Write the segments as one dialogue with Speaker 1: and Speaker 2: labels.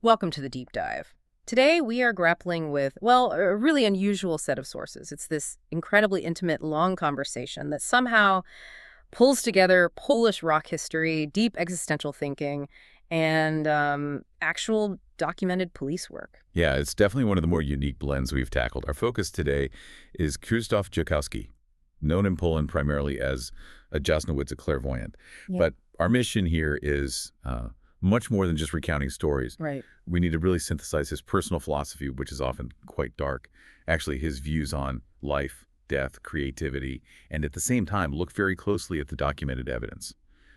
Speaker 1: Welcome to the deep dive. Today we are grappling with, well, a really unusual set of sources. It's this incredibly intimate, long conversation that somehow pulls together Polish rock history, deep existential thinking, and actual documented police work.
Speaker 2: Yeah, it's definitely one of the more unique blends we've tackled. Our focus today is Krzysztof Jackowski, known in Poland primarily as a Jasnowidz, a clairvoyant.
Speaker 1: Yeah.
Speaker 2: But our mission here is much more than just recounting stories.
Speaker 1: Right.
Speaker 2: We need to really synthesize his personal philosophy, which is often quite dark, actually his views on life, death, creativity, and at the same time look very closely at the documented evidence,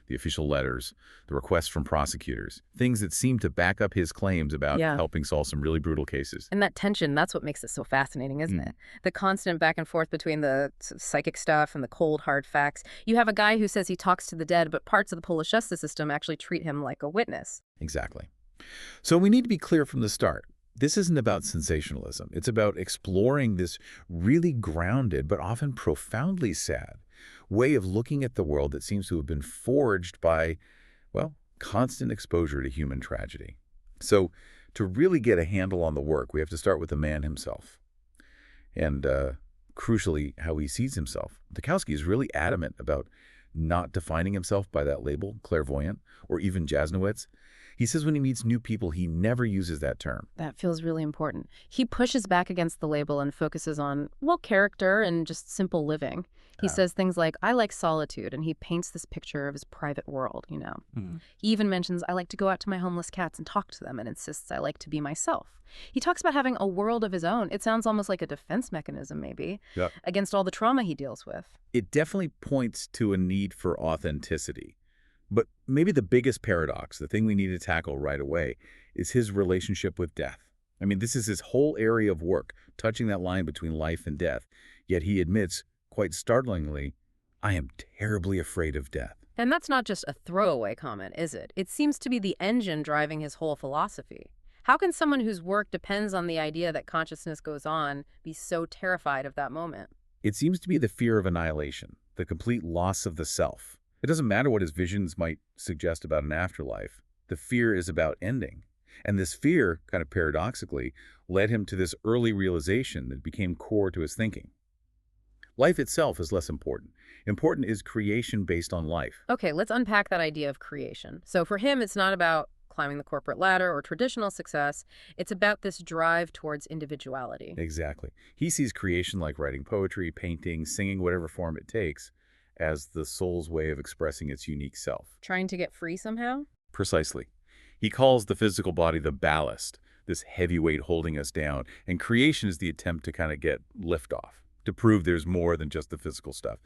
Speaker 2: the official letters, the requests from prosecutors, things that seem to back up his claims about helping solve some really brutal cases.
Speaker 1: And that tension, that's what makes it so fascinating, isn't it? The constant back and forth between the psychic stuff and the cold, hard facts. You have a guy who says he talks to the dead, but parts of the Polish justice system actually treat him like a witness.
Speaker 2: Exactly. So we need to be clear from the start. This isn't about sensationalism. It's about exploring this really grounded, but often profoundly sad way of looking at the world that seems to have been forged by, well, constant exposure to human tragedy. So to really get a handle on the work, we have to start with the man himself. And crucially, how he sees himself. Jackowski is really adamant about not defining himself by that label, clairvoyant, or even Jasnowidz. He says when he meets new people, he never uses that term.
Speaker 1: That feels really important. He pushes back against the label and focuses on, well, character and just simple living. He says things like, I like solitude, and he paints this picture of his private world, you know. He even mentions, I like to go out to my homeless cats and talk to them, and insists I like to be myself. He talks about having a world of his own. It sounds almost like a defense mechanism, maybe, against all the trauma he deals with.
Speaker 2: It definitely points to a need for authenticity. But maybe the biggest paradox, the thing we need to tackle right away, is his relationship with death. I mean, this is his whole area of work, touching that line between life and death. Yet he admits, quite startlingly, I am terribly afraid of death.
Speaker 1: And that's not just a throwaway comment, is it? It seems to be the engine driving his whole philosophy. How can someone whose work depends on the idea that consciousness goes on be so terrified of that moment?
Speaker 2: It seems to be the fear of annihilation, the complete loss of the self. It doesn't matter what his visions might suggest about an afterlife. The fear is about ending. And this fear, kind of paradoxically, led him to this early realization that became core to his thinking. Life itself is less important. Important is creation based on life.
Speaker 1: Okay, let's unpack that idea of creation. So for him, it's not about climbing the corporate ladder or traditional success. It's about this drive towards individuality.
Speaker 2: Exactly. He sees creation like writing poetry, painting, singing, whatever form it takes, as the soul's way of expressing its unique self.
Speaker 1: Trying to get free somehow?
Speaker 2: Precisely. He calls the physical body the ballast, this heavy weight holding us down, and creation is the attempt to kind of get liftoff, to prove there's more than just the physical stuff.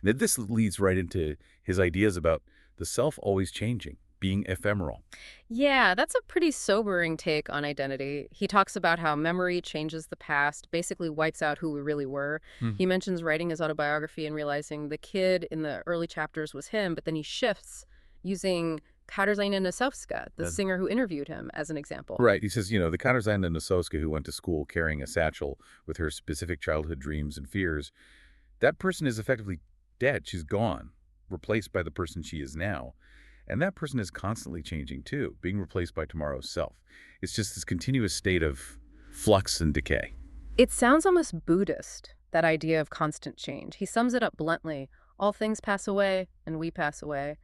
Speaker 2: And this leads right into his ideas about the self always changing, being ephemeral.
Speaker 1: Yeah, that's a pretty sobering take on identity. He talks about how memory changes the past, basically wipes out who we really were. He mentions writing his autobiography and realizing the kid in the early chapters was him, but then he shifts using Katarzyna Nosowska, the singer who interviewed him, as an example.
Speaker 2: Right. He says, the Katarzyna Nosowska who went to school carrying a satchel with her specific childhood dreams and fears, that person is effectively dead. She's gone, replaced by the person she is now. And that person is constantly changing too, being replaced by tomorrow's self. It's just this continuous state of flux and decay.
Speaker 1: It sounds almost Buddhist, that idea of constant change. He sums it up bluntly. All things pass away, and we pass away.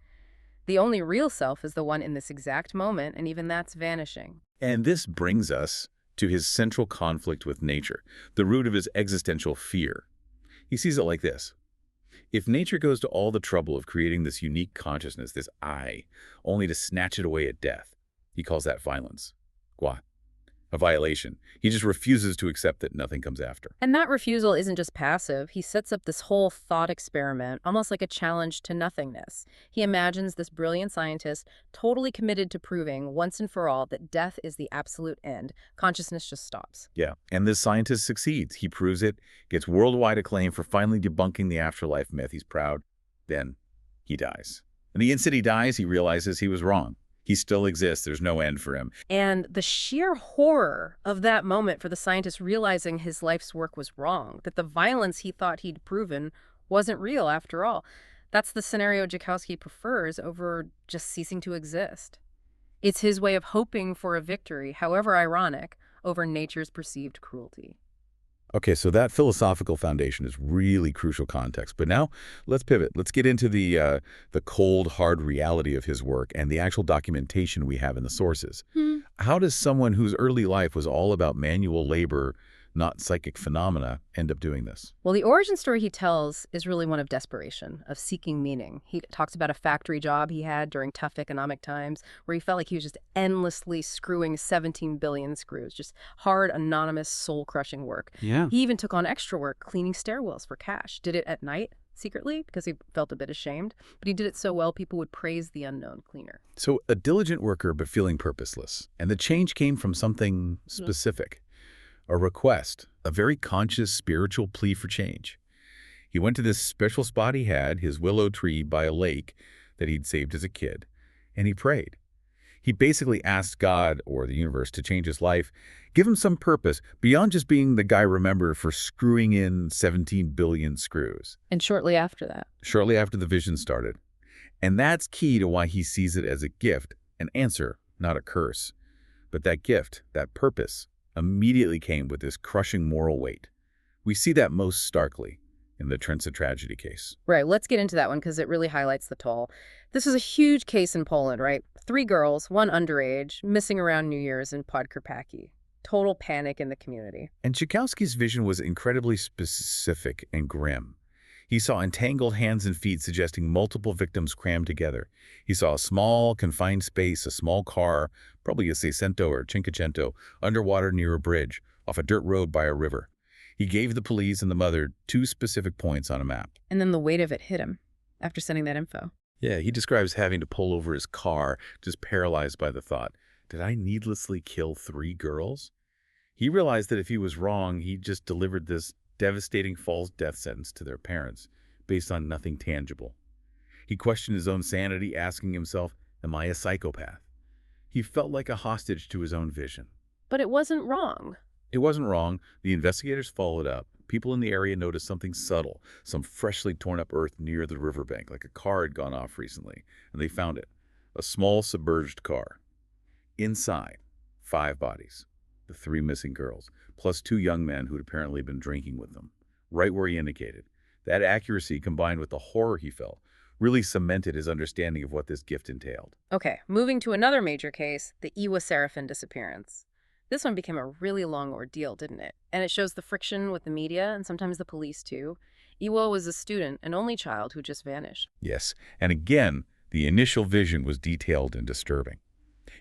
Speaker 1: The only real self is the one in this exact moment, and even that's vanishing.
Speaker 2: And this brings us to his central conflict with nature, the root of his existential fear. He sees it like this. If nature goes to all the trouble of creating this unique consciousness, this I, only to snatch it away at death, he calls that violence. A violation. He just refuses to accept that nothing comes after.
Speaker 1: And that refusal isn't just passive. He sets up this whole thought experiment, almost like a challenge to nothingness. He imagines this brilliant scientist totally committed to proving once and for all that death is the absolute end. Consciousness just stops.
Speaker 2: Yeah, and this scientist succeeds. He proves it, gets worldwide acclaim for finally debunking the afterlife myth. He's proud. Then he dies. And the instant he dies, he realizes he was wrong. He still exists. There's no end for him.
Speaker 1: And the sheer horror of that moment for the scientist realizing his life's work was wrong, that the violence he thought he'd proven wasn't real after all. That's the scenario Jackowski prefers over just ceasing to exist. It's his way of hoping for a victory, however ironic, over nature's perceived cruelty.
Speaker 2: Okay, so that philosophical foundation is really crucial context. But now let's pivot. Let's get into the cold, hard reality of his work and the actual documentation we have in the sources. How does someone whose early life was all about manual labor, not psychic phenomena, end up doing this?
Speaker 1: Well, the origin story he tells is really one of desperation, of seeking meaning. He talks about a factory job he had during tough economic times where he felt like he was just endlessly screwing 17 billion screws, just hard, anonymous, soul-crushing work.
Speaker 3: Yeah.
Speaker 1: He even took on extra work cleaning stairwells for cash, did it at night, secretly, because he felt a bit ashamed, but he did it so well people would praise the unknown cleaner.
Speaker 2: So a diligent worker but feeling purposeless. And the change came from something specific. A request, a very conscious spiritual plea for change. He went to this special spot he had, his willow tree by a lake that he'd saved as a kid, and he prayed. He basically asked God or the universe to change his life, give him some purpose beyond just being the guy remembered for screwing in 17 billion screws.
Speaker 1: And shortly after that.
Speaker 2: Shortly after the vision started. And that's key to why he sees it as a gift, an answer, not a curse. But that gift, that purpose, immediately came with this crushing moral weight. We see that most starkly in the Tryncza tragedy case.
Speaker 1: Right, let's get into that one because it really highlights the toll. This was a huge case in Poland, right? 3 girls, 1 underage, missing around New Year's in Podkarpacki. Total panic in the community.
Speaker 2: And Jackowski's vision was incredibly specific and grim. He saw entangled hands and feet suggesting multiple victims crammed together. He saw a small, confined space, a small car, probably a Seicento or Cinquecento, underwater near a bridge, off a dirt road by a river. He gave the police and the mother 2 specific points on a map.
Speaker 1: And then the weight of it hit him after sending that info.
Speaker 2: Yeah, he describes having to pull over his car, just paralyzed by the thought, did I needlessly kill 3 girls? He realized that if he was wrong, he just delivered this devastating false death sentence to their parents based on nothing tangible. He questioned his own sanity, asking himself, am I a psychopath? He felt like a hostage to his own vision.
Speaker 1: But it wasn't wrong.
Speaker 2: It wasn't wrong. The investigators followed up. People in the area noticed something subtle, some freshly torn up earth near the riverbank, like a car had gone off recently, and they found it. A small submerged car. Inside, 5 bodies. The 3 missing girls, plus 2 young men who'd apparently been drinking with them, right where he indicated. That accuracy, combined with the horror he felt, really cemented his understanding of what this gift entailed.
Speaker 1: Okay, moving to another major case, the Iwa Serafin disappearance. This one became a really long ordeal, didn't it? And it shows the friction with the media and sometimes the police, too. Iwa was a student, an only child who just vanished.
Speaker 2: Yes, and again, the initial vision was detailed and disturbing.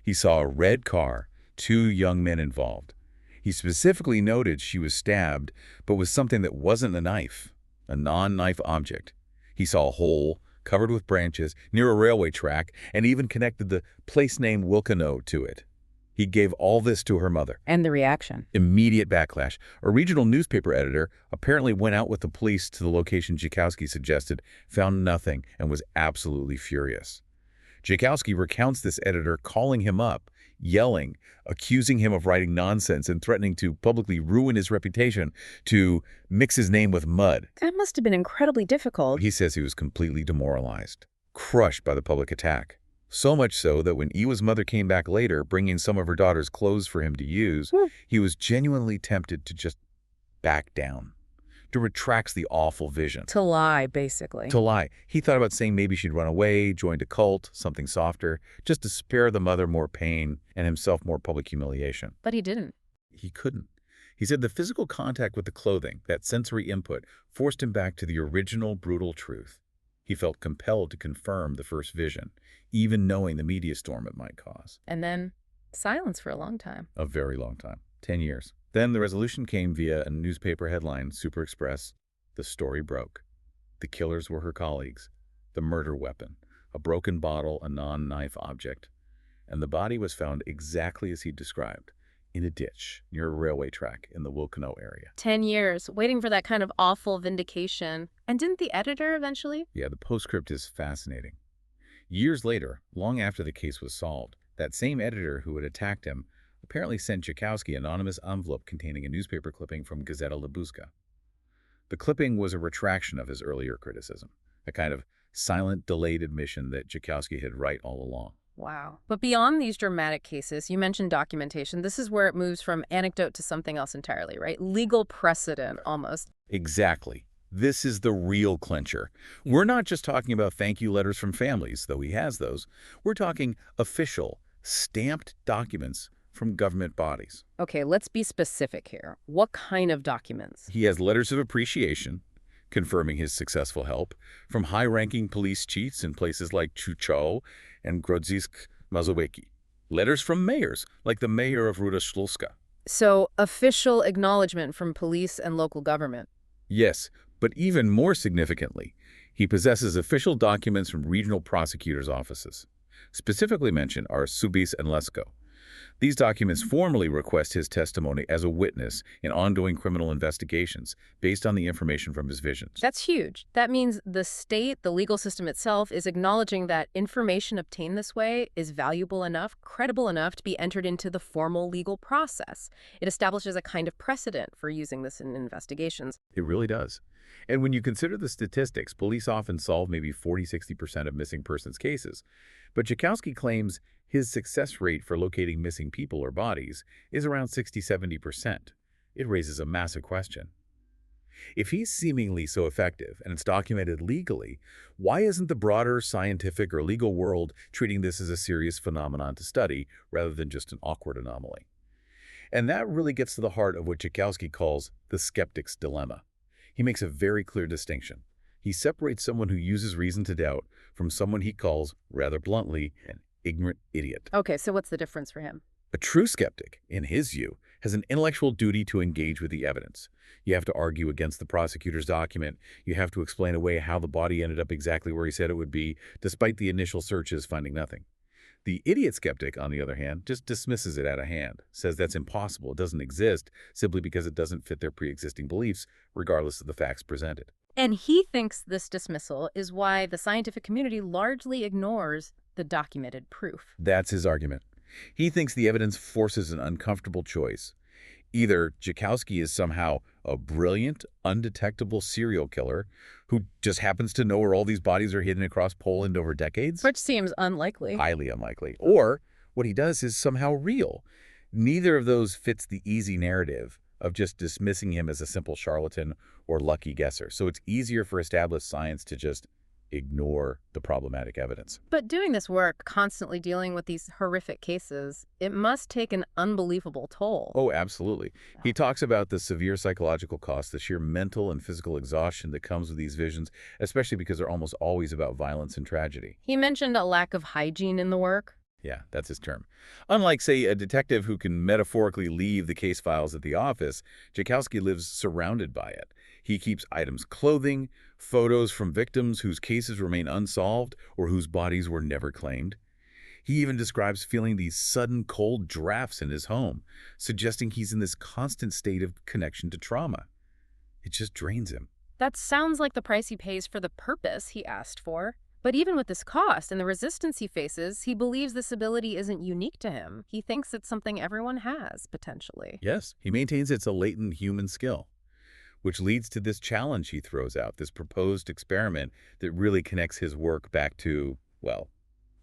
Speaker 2: He saw a red car, 2 young men involved. He specifically noted she was stabbed, but with something that wasn't a knife, a non-knife object. He saw a hole covered with branches near a railway track and even connected the place name Wilkino to it. He gave all this to her mother.
Speaker 1: And the reaction?
Speaker 2: Immediate backlash. A regional newspaper editor apparently went out with the police to the location Jackowski suggested, found nothing, and was absolutely furious. Jackowski recounts this editor calling him up, yelling, accusing him of writing nonsense and threatening to publicly ruin his reputation, to mix his name with mud.
Speaker 1: That must have been incredibly difficult.
Speaker 2: He says he was completely demoralized, crushed by the public attack. So much so that when Iwa's mother came back later, bringing some of her daughter's clothes for him to use, he was genuinely tempted to just back down, to retract the awful vision.
Speaker 1: To lie, basically.
Speaker 2: To lie. He thought about saying maybe she'd run away, joined a cult, something softer, just to spare the mother more pain and himself more public humiliation.
Speaker 1: But he didn't.
Speaker 2: He couldn't. He said the physical contact with the clothing, that sensory input, forced him back to the original brutal truth. He felt compelled to confirm the first vision, even knowing the media storm it might cause.
Speaker 1: And then silence for a long time.
Speaker 2: A very long time. 10 years. Then the resolution came via a newspaper headline, Super Express. The story broke. The killers were her colleagues. The murder weapon. A broken bottle, a non-knife object. And the body was found exactly as he described, in a ditch near a railway track in the Wilkino area.
Speaker 1: 10 years, waiting for that kind of awful vindication. And didn't the editor eventually?
Speaker 2: Yeah, the postscript is fascinating. Years later, long after the case was solved, that same editor who had attacked him apparently sent Jackowski an anonymous envelope containing a newspaper clipping from Gazeta Lubuska. The clipping was a retraction of his earlier criticism, a kind of silent, delayed admission that Jackowski had right all along.
Speaker 1: Wow. But beyond these dramatic cases, you mentioned documentation. This is where it moves from anecdote to something else entirely, right? Legal precedent, almost.
Speaker 2: Exactly. This is the real clincher. We're not just talking about thank you letters from families, though he has those. We're talking official, stamped documents from government bodies.
Speaker 1: Okay, let's be specific here. What kind of documents?
Speaker 2: He has letters of appreciation, confirming his successful help, from high-ranking police chiefs in places like Człuchów and Grodzisk Mazowiecki. Letters from mayors, like the mayor of Ruda Śląska.
Speaker 1: So, official acknowledgement from police and local government.
Speaker 2: Yes, but even more significantly, he possesses official documents from regional prosecutors' offices. Specifically mentioned are Subice and Lesko. These documents formally request his testimony as a witness in ongoing criminal investigations based on the information from his visions.
Speaker 1: That's huge. That means the state, the legal system itself, is acknowledging that information obtained this way is valuable enough, credible enough to be entered into the formal legal process. It establishes a kind of precedent for using this in investigations.
Speaker 2: It really does. And when you consider the statistics, police often solve maybe 40–60% of missing persons cases. But Jackowski claims his success rate for locating missing people or bodies is around 60–70%. It raises a massive question. If he's seemingly so effective, and it's documented legally, why isn't the broader scientific or legal world treating this as a serious phenomenon to study rather than just an awkward anomaly? And that really gets to the heart of what Jackowski calls the skeptic's dilemma. He makes a very clear distinction. He separates someone who uses reason to doubt from someone he calls, rather bluntly, an ignorant idiot.
Speaker 1: Okay, so what's the difference for him?
Speaker 2: A true skeptic, in his view, has an intellectual duty to engage with the evidence. You have to argue against the prosecutor's document. You have to explain away how the body ended up exactly where he said it would be, despite the initial searches finding nothing. The idiot skeptic, on the other hand, just dismisses it out of hand, says that's impossible, it doesn't exist, simply because it doesn't fit their pre-existing beliefs, regardless of the facts presented.
Speaker 1: And he thinks this dismissal is why the scientific community largely ignores the documented proof.
Speaker 2: That's his argument. He thinks the evidence forces an uncomfortable choice. Either Jackowski is somehow a brilliant, undetectable serial killer who just happens to know where all these bodies are hidden across Poland over decades.
Speaker 1: Which seems unlikely.
Speaker 2: Highly unlikely. Or what he does is somehow real. Neither of those fits the easy narrative of just dismissing him as a simple charlatan or lucky guesser. So it's easier for established science to just ignore the problematic evidence.
Speaker 1: But doing this work, constantly dealing with these horrific cases, it must take an unbelievable toll.
Speaker 2: Oh, absolutely. He talks about the severe psychological cost, the sheer mental and physical exhaustion that comes with these visions, especially because they're almost always about violence and tragedy.
Speaker 1: He mentioned a lack of hygiene in the work.
Speaker 2: Yeah, that's his term. Unlike, say, a detective who can metaphorically leave the case files at the office, Jackowski lives surrounded by it. He keeps items, clothing, photos from victims whose cases remain unsolved or whose bodies were never claimed. He even describes feeling these sudden cold drafts in his home, suggesting he's in this constant state of connection to trauma. It just drains him.
Speaker 1: That sounds like the price he pays for the purpose he asked for. But even with this cost and the resistance he faces, he believes this ability isn't unique to him. He thinks it's something everyone has, potentially.
Speaker 2: Yes, he maintains it's a latent human skill, which leads to this challenge he throws out, this proposed experiment that really connects his work back to, well,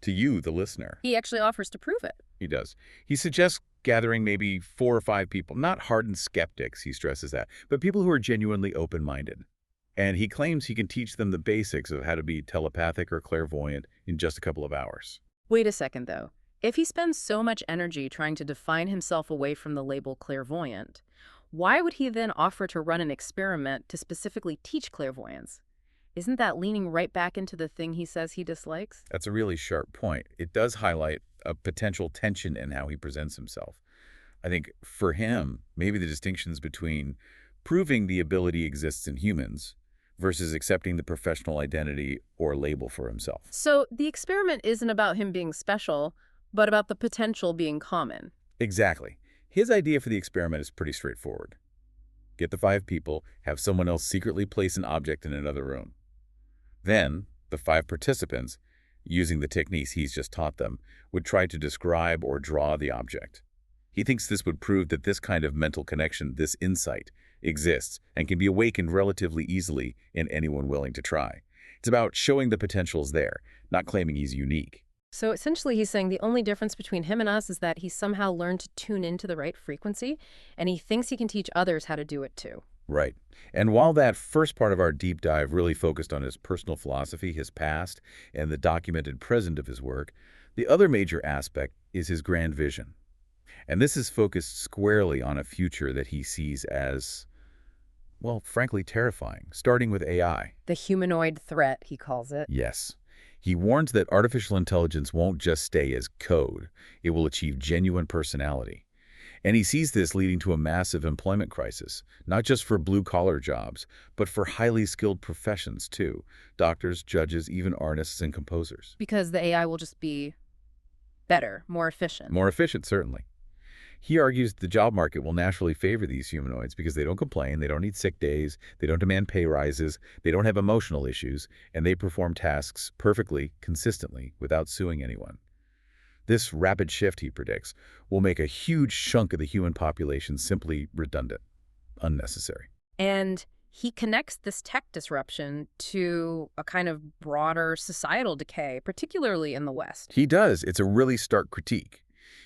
Speaker 2: to you, the listener.
Speaker 1: He actually offers to prove it.
Speaker 2: He does. He suggests gathering maybe 4 or 5 people, not hardened skeptics, he stresses that, but people who are genuinely open-minded. And he claims he can teach them the basics of how to be telepathic or clairvoyant in just a couple of hours.
Speaker 1: Wait a second, though. If he spends so much energy trying to define himself away from the label clairvoyant, why would he then offer to run an experiment to specifically teach clairvoyance? Isn't that leaning right back into the thing he says he dislikes?
Speaker 2: That's a really sharp point. It does highlight a potential tension in how he presents himself. I think for him, maybe the distinctions between proving the ability exists in humans versus accepting the professional identity or label for himself.
Speaker 1: So the experiment isn't about him being special, but about the potential being common.
Speaker 2: Exactly. His idea for the experiment is pretty straightforward. Get the 5 people, have someone else secretly place an object in another room. Then, the 5 participants, using the techniques he's just taught them, would try to describe or draw the object. He thinks this would prove that this kind of mental connection, this insight, exists and can be awakened relatively easily in anyone willing to try. It's about showing the potentials there, not claiming he's unique.
Speaker 1: So essentially he's saying the only difference between him and us is that he somehow learned to tune into the right frequency, and he thinks he can teach others how to do it too.
Speaker 2: Right. And while that first part of our deep dive really focused on his personal philosophy, his past, and the documented present of his work, the other major aspect is his grand vision. And this is focused squarely on a future that he sees as, well, frankly, terrifying, starting with AI.
Speaker 1: The humanoid threat, he calls it.
Speaker 2: Yes. He warns that artificial intelligence won't just stay as code. It will achieve genuine personality. And he sees this leading to a massive employment crisis, not just for blue-collar jobs, but for highly skilled professions, too. Doctors, judges, even artists and composers.
Speaker 1: Because the AI will just be better, more efficient.
Speaker 2: More efficient, certainly. He argues the job market will naturally favor these humanoids because they don't complain, they don't need sick days, they don't demand pay rises, they don't have emotional issues, and they perform tasks perfectly, consistently, without suing anyone. This rapid shift, he predicts, will make a huge chunk of the human population simply redundant, unnecessary.
Speaker 1: And he connects this tech disruption to a kind of broader societal decay, particularly in the West.
Speaker 2: He does. It's a really stark critique.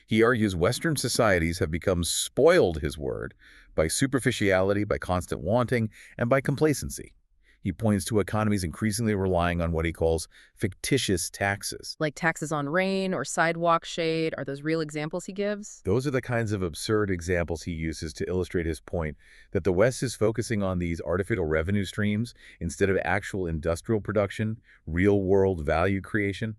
Speaker 2: He argues Western societies have become spoiled, his word, by superficiality, by constant wanting, and by complacency. He points to economies increasingly relying on what he calls fictitious taxes.
Speaker 1: Like taxes on rain or sidewalk shade. Are those real examples he gives?
Speaker 2: Those are the kinds of absurd examples he uses to illustrate his point that the West is focusing on these artificial revenue streams instead of actual industrial production, real-world value creation.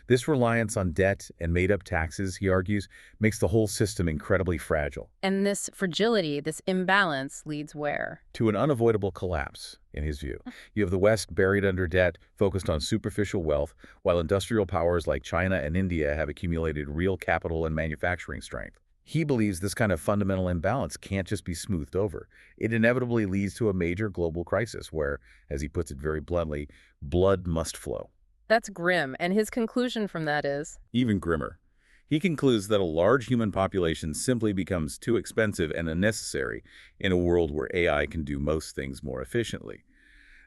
Speaker 2: This reliance on debt and made-up taxes, he argues, makes the whole system incredibly fragile.
Speaker 1: And this fragility, this imbalance, leads where?
Speaker 2: To an unavoidable collapse, in his view. You have the West buried under debt, focused on superficial wealth, while industrial powers like China and India have accumulated real capital and manufacturing strength. He believes this kind of fundamental imbalance can't just be smoothed over. It inevitably leads to a major global crisis where, as he puts it very bluntly, blood must flow.
Speaker 1: That's grim, and his conclusion from that is?
Speaker 2: Even grimmer. He concludes that a large human population simply becomes too expensive and unnecessary in a world where AI can do most things more efficiently.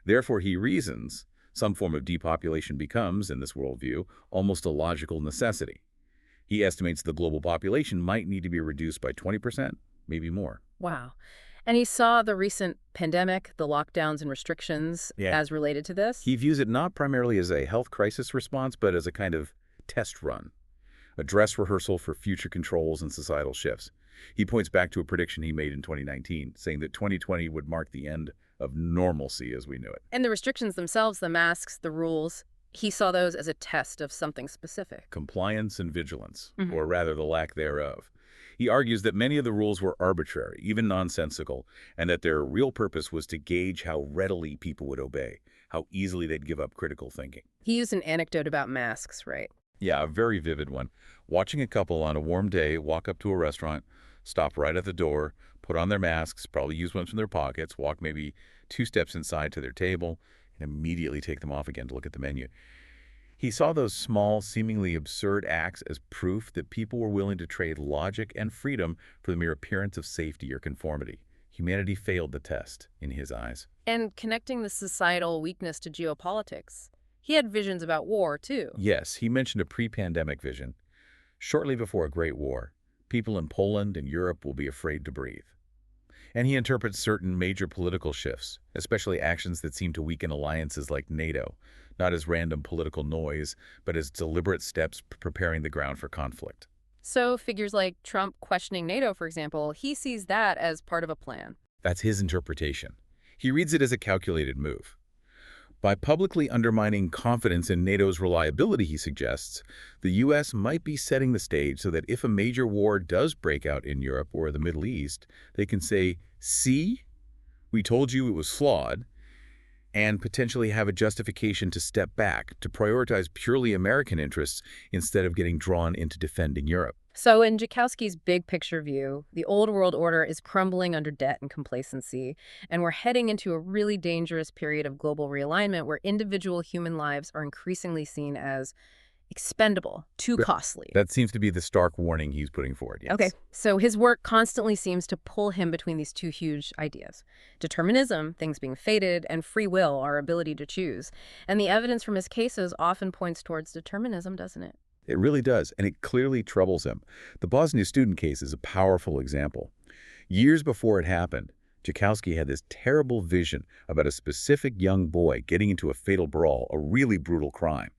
Speaker 2: Therefore, he reasons, some form of depopulation becomes, in this worldview, almost a logical necessity. He estimates the global population might need to be reduced by 20%, maybe more.
Speaker 1: Wow. And he saw the recent pandemic, the lockdowns and restrictions as related to this?
Speaker 2: He views it not primarily as a health crisis response, but as a kind of test run, a dress rehearsal for future controls and societal shifts. He points back to a prediction he made in 2019, saying that 2020 would mark the end of normalcy as we knew it.
Speaker 1: And the restrictions themselves, the masks, the rules, he saw those as a test of something specific.
Speaker 2: Compliance and vigilance, or rather the lack thereof. He argues that many of the rules were arbitrary, even nonsensical, and that their real purpose was to gauge how readily people would obey, how easily they'd give up critical thinking.
Speaker 1: He used an anecdote about masks, right?
Speaker 2: Yeah, a very vivid one. Watching a couple on a warm day walk up to a restaurant, stop right at the door, put on their masks, probably use ones from their pockets, walk maybe 2 steps inside to their table, and immediately take them off again to look at the menu. He saw those small, seemingly absurd acts as proof that people were willing to trade logic and freedom for the mere appearance of safety or conformity. Humanity failed the test, in his eyes.
Speaker 1: And connecting the societal weakness to geopolitics. He had visions about war, too.
Speaker 2: Yes, he mentioned a pre-pandemic vision. Shortly before a great war, people in Poland and Europe will be afraid to breathe. And he interprets certain major political shifts, especially actions that seem to weaken alliances like NATO, not as random political noise, but as deliberate steps preparing the ground for conflict.
Speaker 1: So figures like Trump questioning NATO, for example, he sees that as part of a plan.
Speaker 2: That's his interpretation. He reads it as a calculated move. By publicly undermining confidence in NATO's reliability, he suggests, the U.S. might be setting the stage so that if a major war does break out in Europe or the Middle East, they can say, see, we told you it was flawed, and potentially have a justification to step back, to prioritize purely American interests instead of getting drawn into defending Europe.
Speaker 1: So in Jackowski's big picture view, the old world order is crumbling under debt and complacency, and we're heading into a really dangerous period of global realignment where individual human lives are increasingly seen as expendable, too costly.
Speaker 2: That seems to be the stark warning he's putting forward, yes.
Speaker 1: Okay, so his work constantly seems to pull him between these two huge ideas. Determinism, things being fated, and free will, our ability to choose. And the evidence from his cases often points towards determinism, doesn't it?
Speaker 2: It really does, and it clearly troubles him. The Bosnia student case is a powerful example. Years before it happened, Jackowski had this terrible vision about a specific young boy getting into a fatal brawl, a really brutal crime.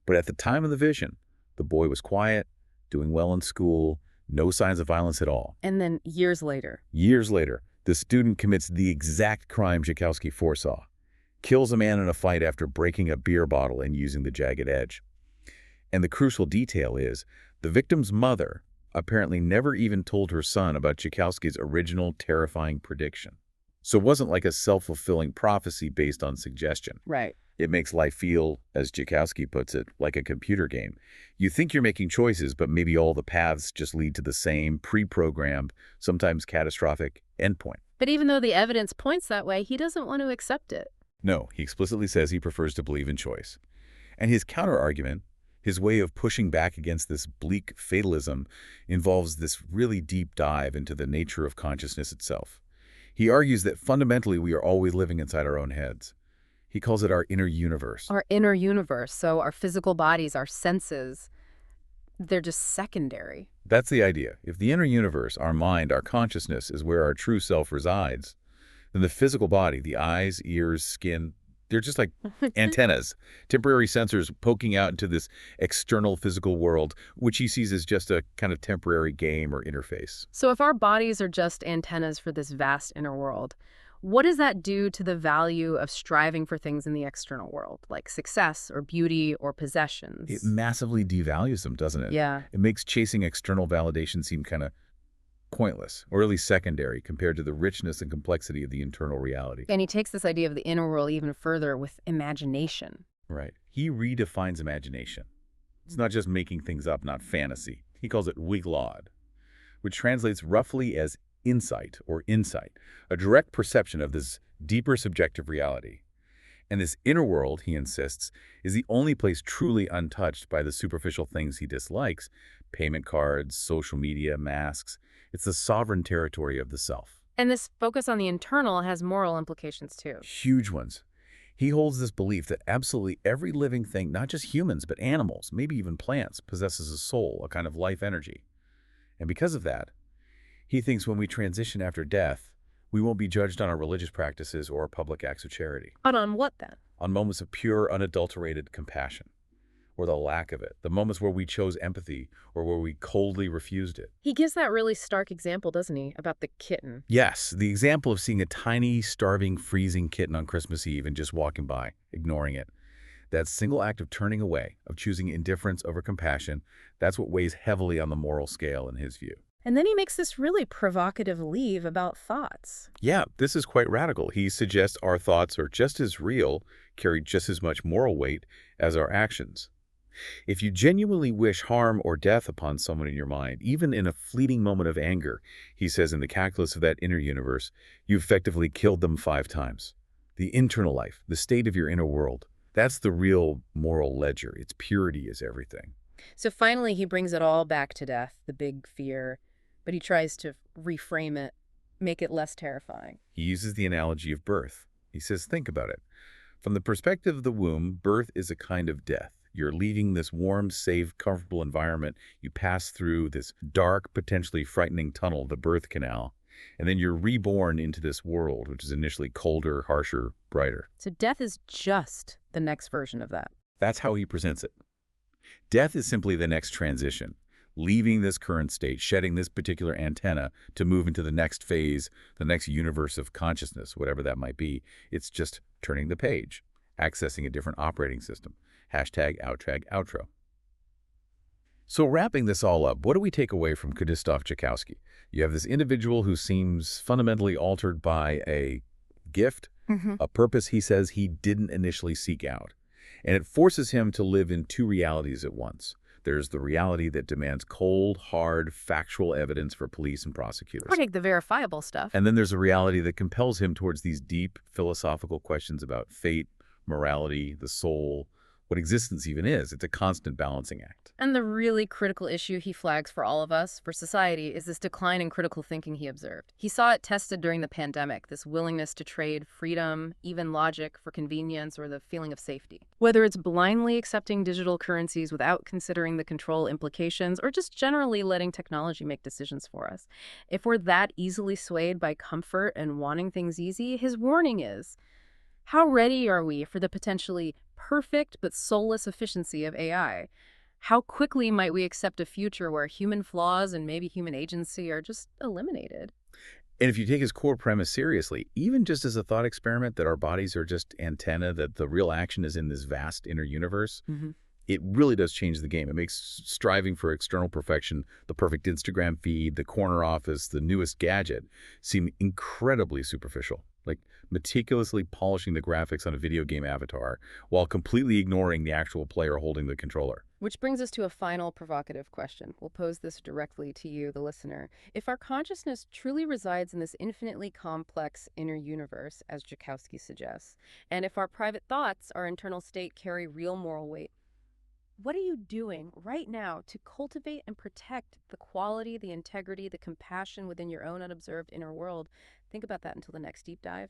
Speaker 2: But at the time of the vision, the boy was quiet, doing well in school, no signs of violence at all.
Speaker 1: And then years later,
Speaker 2: the student commits the exact crime Jackowski foresaw. Kills a man in a fight after breaking a beer bottle and using the jagged edge. And the crucial detail is, the victim's mother apparently never even told her son about Jackowski's original terrifying prediction. So it wasn't like a self-fulfilling prophecy based on suggestion.
Speaker 1: right.
Speaker 2: It makes life feel, as Jackowski puts it, like a computer game. You think you're making choices, but maybe all the paths just lead to the same pre-programmed, sometimes catastrophic, endpoint.
Speaker 1: But even though the evidence points that way, he doesn't want to accept it.
Speaker 2: No, he explicitly says he prefers to believe in choice. And his counter-argument, his way of pushing back against this bleak fatalism, involves this really deep dive into the nature of consciousness itself. He argues that fundamentally we are always living inside our own heads. He calls it our inner universe.
Speaker 1: Our inner universe, so our physical bodies, our senses, they're just secondary.
Speaker 2: That's the idea. If the inner universe, our mind, our consciousness, is where our true self resides, then the physical body, the eyes, ears, skin, they're just like antennas, temporary sensors poking out into this external physical world, which he sees as just a kind of temporary game or interface.
Speaker 1: So if our bodies are just antennas for this vast inner world, what does that do to the value of striving for things in the external world, like success or beauty or possessions?
Speaker 2: It massively devalues them, doesn't it?
Speaker 1: Yeah.
Speaker 2: It makes chasing external validation seem kind of pointless, or at least secondary, compared to the richness and complexity of the internal reality.
Speaker 1: And he takes this idea of the inner world even further with imagination.
Speaker 2: Right. He redefines imagination. It's not just making things up, not fantasy. He calls it wiglod, which translates roughly as insight or insight, a direct perception of this deeper subjective reality. And this inner world, he insists, is the only place truly untouched by the superficial things he dislikes, payment cards, social media, masks. It's the sovereign territory of the self.
Speaker 1: And this focus on the internal has moral implications too.
Speaker 2: Huge ones. He holds this belief that absolutely every living thing, not just humans, but animals, maybe even plants, possesses a soul, a kind of life energy. And because of that, he thinks when we transition after death, we won't be judged on our religious practices or public acts of charity.
Speaker 1: But on what then?
Speaker 2: On moments of pure, unadulterated compassion, or the lack of it, the moments where we chose empathy or where we coldly refused it.
Speaker 1: He gives that really stark example, doesn't he, about the kitten?
Speaker 2: Yes, the example of seeing a tiny, starving, freezing kitten on Christmas Eve and just walking by, ignoring it. That single act of turning away, of choosing indifference over compassion, that's what weighs heavily on the moral scale in his view.
Speaker 1: And then he makes this really provocative leave about thoughts.
Speaker 2: Yeah, this is quite radical. He suggests our thoughts are just as real, carry just as much moral weight as our actions. If you genuinely wish harm or death upon someone in your mind, even in a fleeting moment of anger, he says in the calculus of that inner universe, you effectively killed them 5 times. The internal life, the state of your inner world, that's the real moral ledger. Its purity is everything.
Speaker 1: So finally he brings it all back to death, the big fear, but he tries to reframe it, make it less terrifying.
Speaker 2: He uses the analogy of birth. He says, think about it. From the perspective of the womb, birth is a kind of death. You're leaving this warm, safe, comfortable environment. You pass through this dark, potentially frightening tunnel, the birth canal, and then you're reborn into this world, which is initially colder, harsher, brighter.
Speaker 1: So death is just the next version of that.
Speaker 2: That's how he presents it. Death is simply the next transition, leaving this current state, shedding this particular antenna to move into the next phase, the next universe of consciousness, whatever that might be. It's just turning the page, accessing a different operating system. #outro. So wrapping this all up, what do we take away from Krzysztof Jackowski? You have this individual who seems fundamentally altered by a gift, a purpose he says he didn't initially seek out. And it forces him to live in 2 realities at once. There's the reality that demands cold, hard, factual evidence for police and prosecutors.
Speaker 1: Or take the verifiable stuff.
Speaker 2: And then there's a reality that compels him towards these deep philosophical questions about fate, morality, the soul, what existence even is. It's a constant balancing act.
Speaker 1: And the really critical issue he flags for all of us, for society, is this decline in critical thinking he observed. He saw it tested during the pandemic, this willingness to trade freedom, even logic, for convenience or the feeling of safety. Whether it's blindly accepting digital currencies without considering the control implications, or just generally letting technology make decisions for us. If we're that easily swayed by comfort and wanting things easy, his warning is, how ready are we for the potentially perfect but soulless efficiency of AI? How quickly might we accept a future where human flaws and maybe human agency are just eliminated?
Speaker 2: And if you take his core premise seriously, even just as a thought experiment that our bodies are just antenna, that the real action is in this vast inner universe, it really does change the game. It makes striving for external perfection, the perfect Instagram feed, the corner office, the newest gadget, seem incredibly superficial. Like meticulously polishing the graphics on a video game avatar while completely ignoring the actual player holding the controller.
Speaker 1: Which brings us to a final provocative question. We'll pose this directly to you, the listener. If our consciousness truly resides in this infinitely complex inner universe, as Jackowski suggests, and if our private thoughts, our internal state, carry real moral weight, what are you doing right now to cultivate and protect the quality, the integrity, the compassion within your own unobserved inner world? Think about that until the next deep dive.